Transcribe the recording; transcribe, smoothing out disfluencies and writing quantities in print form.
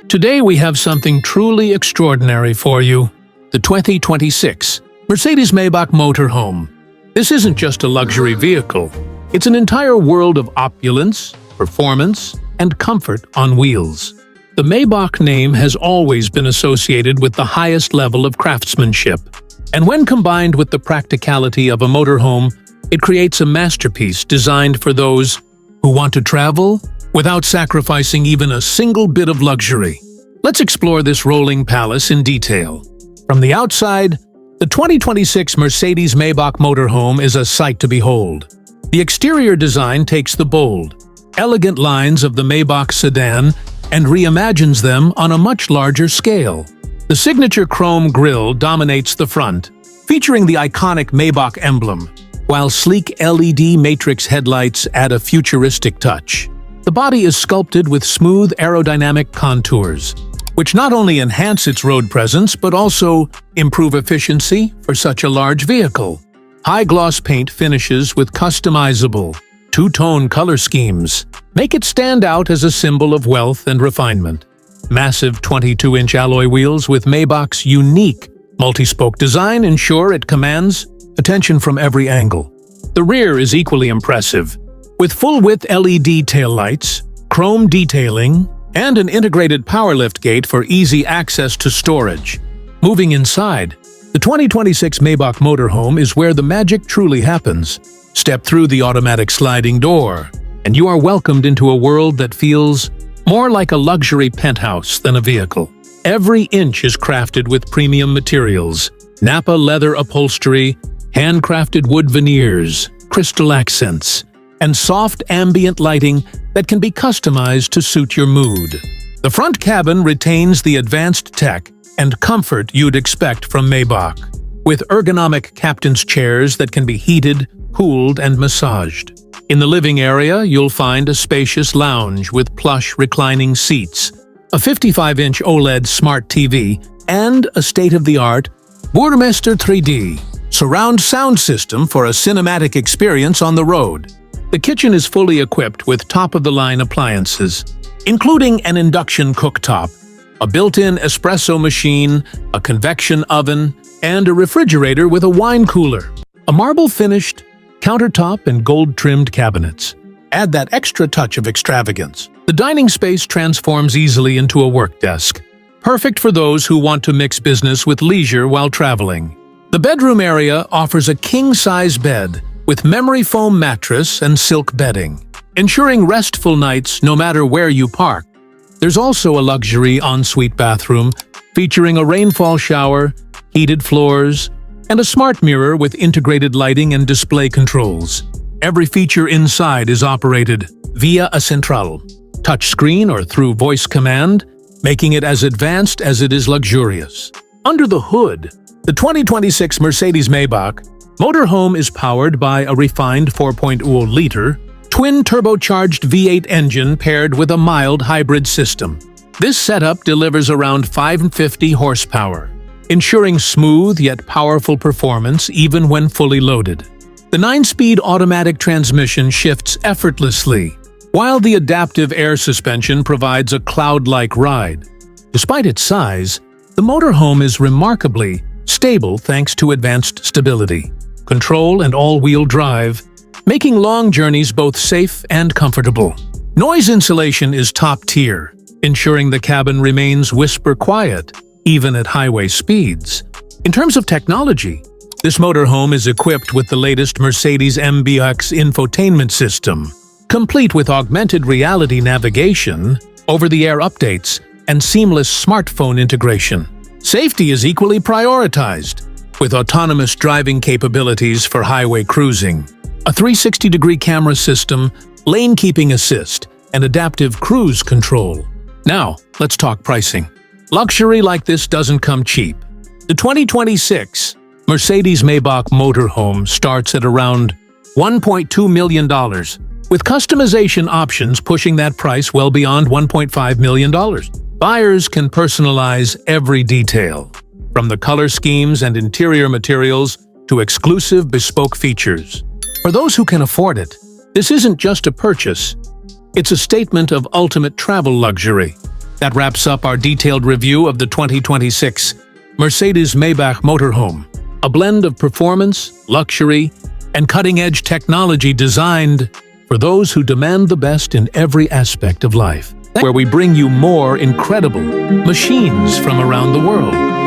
Today we have something truly extraordinary for you. The 2026 Mercedes-Maybach Motorhome. This isn't just a luxury vehicle. It's an entire world of opulence, performance, and comfort on wheels. The Maybach name has always been associated with the highest level of craftsmanship. And when combined with the practicality of a motorhome, it creates a masterpiece designed for those who want to travel without sacrificing even a single bit of luxury. Let's explore this rolling palace in detail. From the outside, the 2026 Mercedes-Maybach Motorhome is a sight to behold. The exterior design takes the bold, elegant lines of the Maybach sedan and reimagines them on a much larger scale. The signature chrome grille dominates the front, featuring the iconic Maybach emblem, while sleek LED matrix headlights add a futuristic touch. The body is sculpted with smooth aerodynamic contours, which not only enhance its road presence but also improve efficiency for such a large vehicle. High-gloss paint finishes with customizable, two-tone color schemes make it stand out as a symbol of wealth and refinement. Massive 22-inch alloy wheels with Maybach's unique multi-spoke design ensure it commands attention from every angle. The rear is equally impressive, with full-width LED taillights, chrome detailing, and an integrated power liftgate for easy access to storage. Moving inside, the 2026 Maybach Motorhome is where the magic truly happens. Step through the automatic sliding door, and you are welcomed into a world that feels more like a luxury penthouse than a vehicle. Every inch is crafted with premium materials, Napa leather upholstery, handcrafted wood veneers, crystal accents, and soft ambient lighting that can be customized to suit your mood. The front cabin retains the advanced tech and comfort you'd expect from Maybach, with ergonomic captain's chairs that can be heated, cooled, and massaged. In the living area, you'll find a spacious lounge with plush reclining seats, a 55-inch OLED smart TV, and a state-of-the-art Burmester 3D surround sound system for a cinematic experience on the road. The kitchen is fully equipped with top-of-the-line appliances, including an induction cooktop, a built-in espresso machine, a convection oven, and a refrigerator with a wine cooler. A marble-finished countertop and gold-trimmed cabinets add that extra touch of extravagance. The dining space transforms easily into a work desk, perfect for those who want to mix business with leisure while traveling. The bedroom area offers a king-size bed with memory foam mattress and silk bedding, ensuring restful nights no matter where you park. There's also a luxury ensuite bathroom featuring a rainfall shower, heated floors, and a smart mirror with integrated lighting and display controls. Every feature inside is operated via a central touchscreen or through voice command, making it as advanced as it is luxurious. Under the hood, the 2026 Mercedes-Maybach Motorhome is powered by a refined 4.0-liter twin-turbocharged V8 engine paired with a mild hybrid system. This setup delivers around 550 horsepower, ensuring smooth yet powerful performance even when fully loaded. The 9-speed automatic transmission shifts effortlessly, while the adaptive air suspension provides a cloud-like ride. Despite its size, the motorhome is remarkably stable thanks to advanced stability, control, and all-wheel drive, making long journeys both safe and comfortable. Noise insulation is top-tier, ensuring the cabin remains whisper-quiet, even at highway speeds. In terms of technology, this motorhome is equipped with the latest Mercedes MBUX infotainment system, complete with augmented reality navigation, over-the-air updates, and seamless smartphone integration. Safety is equally prioritized, with autonomous driving capabilities for highway cruising, a 360-degree camera system, lane-keeping assist, and adaptive cruise control. Now, let's talk pricing. Luxury like this doesn't come cheap. The 2026 Mercedes-Maybach Motorhome starts at around $1.2 million, with customization options pushing that price well beyond $1.5 million. Buyers can personalize every detail, from the color schemes and interior materials to exclusive bespoke features. For those who can afford it, this isn't just a purchase, it's a statement of ultimate travel luxury. That wraps up our detailed review of the 2026 Mercedes-Maybach Motorhome, a blend of performance, luxury, and cutting-edge technology designed for those who demand the best in every aspect of life, where we bring you more incredible machines from around the world.